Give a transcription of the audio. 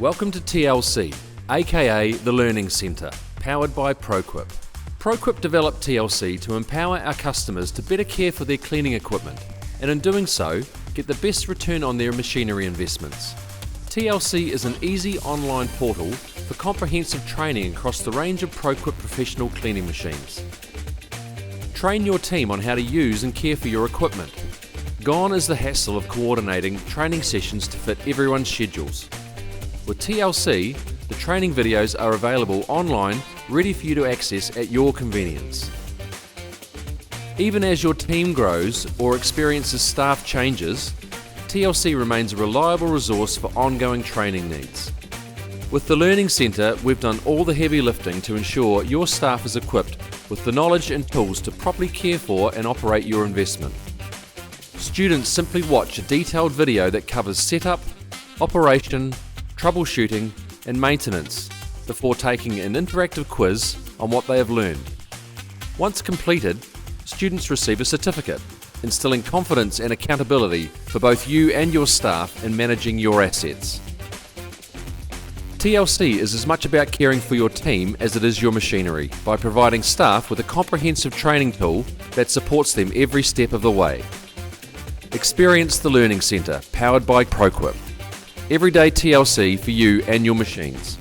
Welcome to TLC, aka the Learning Centre, powered by ProQuip. ProQuip developed TLC to empower our customers to better care for their cleaning equipment, and in doing so, get the best return on their machinery investments. TLC is an easy online portal for comprehensive training across the range of ProQuip professional cleaning machines. Train your team on how to use and care for your equipment. Gone is the hassle of coordinating training sessions to fit everyone's schedules. With TLC, the training videos are available online, ready for you to access at your convenience. Even as your team grows or experiences staff changes, TLC remains a reliable resource for ongoing training needs. With the Learning Centre, we've done all the heavy lifting to ensure your staff is equipped with the knowledge and tools to properly care for and operate your investment. Students simply watch a detailed video that covers setup, operation, troubleshooting and maintenance before taking an interactive quiz on what they have learned. Once completed, students receive a certificate, instilling confidence and accountability for both you and your staff in managing your assets. TLC is as much about caring for your team as it is your machinery by providing staff with a comprehensive training tool that supports them every step of the way. Experience the Learning Centre, powered by ProQuip. Everyday TLC for you and your machines.